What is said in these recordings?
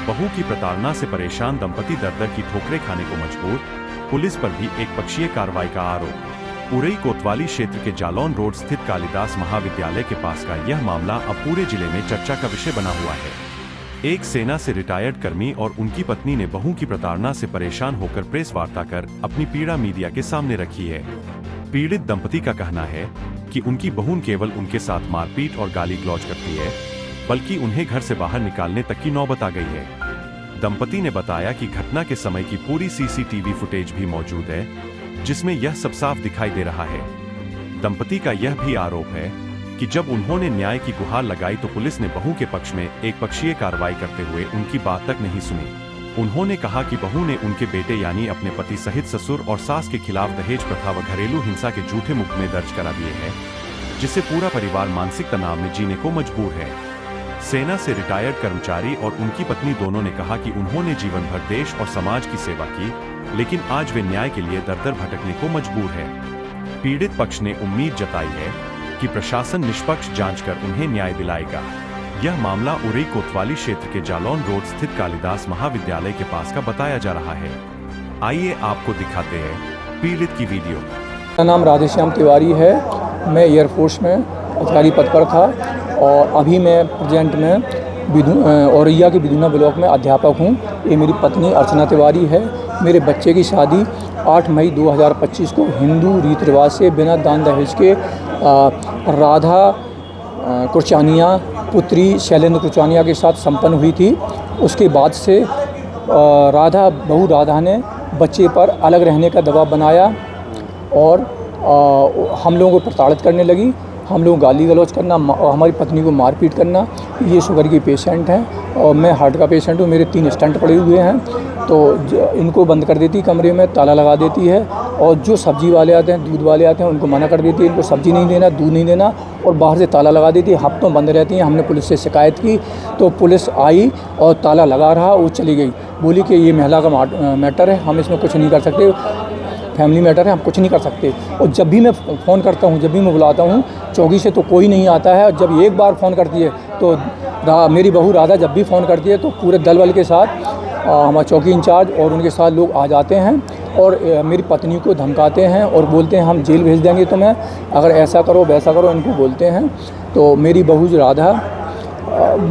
बहू की प्रताड़ना से परेशान दंपति दर-दर की ठोकरें खाने को मजबूर, पुलिस पर भी एक पक्षीय कार्रवाई का आरोप। उरई कोतवाली क्षेत्र के जालौन रोड स्थित कालिदास महाविद्यालय के पास का यह मामला अब पूरे जिले में चर्चा का विषय बना हुआ है। एक सेना से रिटायर्ड कर्मी और उनकी पत्नी ने बहू की प्रताड़ना से परेशान होकर प्रेस वार्ता कर अपनी पीड़ा मीडिया के सामने रखी है। पीड़ित दंपति का कहना है कि उनकी बहू केवल उनके साथ मारपीट और गाली गलौज करती है, बल्कि उन्हें घर से बाहर निकालने तक की नौबत आ गई है। दंपति ने बताया कि घटना के समय की पूरी सीसीटीवी फुटेज भी मौजूद है, जिसमें यह सब साफ दिखाई दे रहा है। दंपति का यह भी आरोप है कि जब उन्होंने न्याय की गुहार लगाई तो पुलिस ने बहू के पक्ष में एक पक्षीय कार्रवाई करते हुए उनकी बात तक नहीं सुनी। उन्होंने कहा कि बहू ने उनके बेटे यानी अपने पति सहित ससुर और सास के खिलाफ दहेज प्रथा व घरेलू हिंसा के झूठे मुकदमे दर्ज करा दिए हैं, जिससे पूरा परिवार मानसिक तनाव में जीने को मजबूर है। सेना से रिटायर्ड कर्मचारी और उनकी पत्नी दोनों ने कहा कि उन्होंने जीवन भर देश और समाज की सेवा की, लेकिन आज वे न्याय के लिए दर-दर भटकने को मजबूर है। पीड़ित पक्ष ने उम्मीद जताई है कि प्रशासन निष्पक्ष जांच कर उन्हें न्याय दिलाएगा। यह मामला उरई कोतवाली क्षेत्र के जालौन रोड स्थित कालिदास महाविद्यालय के पास का बताया जा रहा है। आइए आपको दिखाते हैं पीड़ित की वीडियो। मेरा नाम राधेश्याम तिवारी है। मैं एयरफोर्स में अधिकारी पद पर था और अभी मैं प्रेजेंट में औरैया के बिदुना ब्लॉक में अध्यापक हूँ। ये मेरी पत्नी अर्चना तिवारी है। मेरे बच्चे की शादी 8 मई 2025 को हिंदू रीति रिवाज से बिना दान दहेज के राधा कुरचानिया पुत्री शैलेंद्र कुरचानिया के साथ संपन्न हुई थी। उसके बाद से बहू राधा ने बच्चे पर अलग रहने का दबाव बनाया और हम लोगों को प्रताड़ित करने लगी। हम लोग गाली गलौज करना और हमारी पत्नी को मारपीट करना। ये शुगर की पेशेंट हैं और मैं हार्ट का पेशेंट हूँ। मेरे 3 स्टंट पड़े हुए हैं, तो इनको बंद कर देती, कमरे में ताला लगा देती है और जो सब्जी वाले आते हैं, दूध वाले आते हैं, उनको मना कर देती है, इनको सब्जी नहीं देना, दूध नहीं देना और बाहर से ताला लगा देती है। हफ्तों बंद रहती हैं। हमने पुलिस से शिकायत की तो पुलिस आई और ताला लगा रहा, वो चली गई। बोली कि ये महिला का मैटर है, हम इसमें कुछ नहीं कर सकते, फैमिली मैटर है, हम कुछ नहीं कर सकते। और जब भी मैं फ़ोन करता हूँ, जब भी मैं बुलाता हूँ चौकी से, तो कोई नहीं आता है। और जब एक बार फ़ोन करती है तो मेरी बहू राधा जब भी फ़ोन करती है तो पूरे दल बल के साथ हमारा चौकी इंचार्ज और उनके साथ लोग आ जाते हैं और मेरी पत्नी को धमकाते हैं और बोलते हैं हम जेल भेज देंगे तुम्हें, अगर ऐसा करो वैसा करो, इनको बोलते हैं। तो मेरी बहू राधा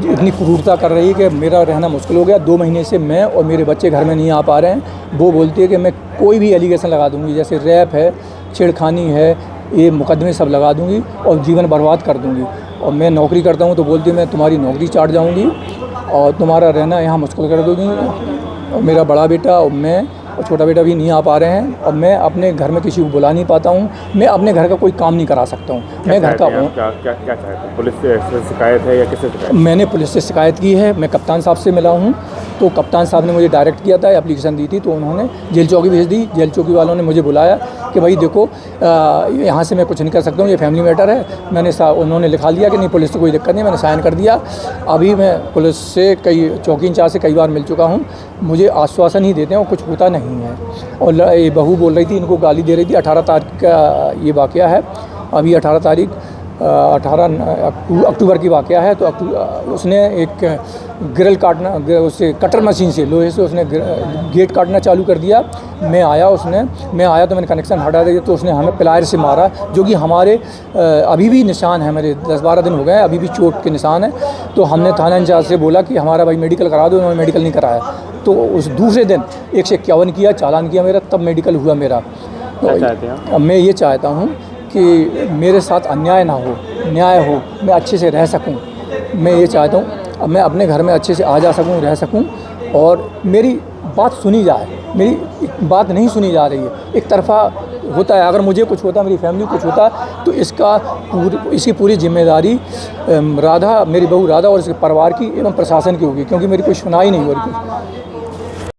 इतनी क्रूरता कर रही है कि मेरा रहना मुश्किल हो गया। 2 महीने से मैं और मेरे बच्चे घर में नहीं आ पा रहे हैं। वो बोलती है कि मैं कोई भी एलिगेशन लगा दूंगी, जैसे रैप है, छेड़खानी है, ये मुकदमे सब लगा दूंगी और जीवन बर्बाद कर दूंगी। और मैं नौकरी करता हूं तो बोलती है मैं तुम्हारी नौकरी चाट जाऊंगी और तुम्हारा रहना यहाँ मुश्किल कर दूंगी। और मेरा बड़ा बेटा और मैं और छोटा बेटा भी नहीं आ पा रहे हैं और मैं अपने घर में किसी को बुला नहीं पाता हूँ। मैं अपने घर का कोई काम नहीं करा सकता हूँ। मैं घर का हूँ। क्या चाहते हैं? पुलिस से शिकायत है या किससे शिकायत? मैंने पुलिस से शिकायत की है। मैं कप्तान साहब से मिला हूँ तो कप्तान साहब ने मुझे डायरेक्ट किया था, एप्लीकेशन दी थी, तो उन्होंने जेल चौकी भेज दी। जेल चौकी वालों ने मुझे बुलाया कि भाई देखो यहाँ से मैं कुछ नहीं कर सकता हूँ, ये फैमिली मैटर है। उन्होंने लिखा लिया कि नहीं पुलिस से कोई दिक्कत नहीं, मैंने साइन कर दिया। अभी मैं पुलिस से चौकी इंचार्ज से कई बार मिल चुका हूँ, मुझे आश्वासन ही देते हैं और कुछ होता नहीं है। और ये बहू बोल रही थी, इनको गाली दे रही थी। 18 तारीख का ये वाक़या है। अभी 18 अक्टूबर की वाक़या है। तो उसने एक ग्रिल काटना, उससे कटर मशीन से लोहे से उसने गेट काटना चालू कर दिया। मैं आया तो मैंने कनेक्शन हटा दिया, तो उसने हमें प्लायर से मारा, जो कि हमारे अभी भी निशान है, मेरे 10-12 दिन हो गए हैं, अभी भी चोट के निशान है। तो हमने थाना इंचार्ज से बोला कि हमारा भाई मेडिकल करा दो, उन्होंने मेडिकल नहीं कराया। तो उस दूसरे दिन 151 किया, चालान किया मेरा, तब मेडिकल हुआ मेरा। तो मैं ये चाहता हूँ कि मेरे साथ अन्याय ना हो, न्याय हो, मैं अच्छे से रह सकूं। मैं ये चाहता हूं अब मैं अपने घर में अच्छे से आ जा सकूं, रह सकूं। और मेरी बात सुनी जाए। मेरी बात नहीं सुनी जा रही है, एक तरफा होता है। अगर मुझे कुछ होता, मेरी फैमिली कुछ होता, तो इसकी पूरी जिम्मेदारी मेरी बहू राधा और इसके परिवार की एवं प्रशासन की होगी, क्योंकि मेरी कोई सुनाई नहीं हो रही।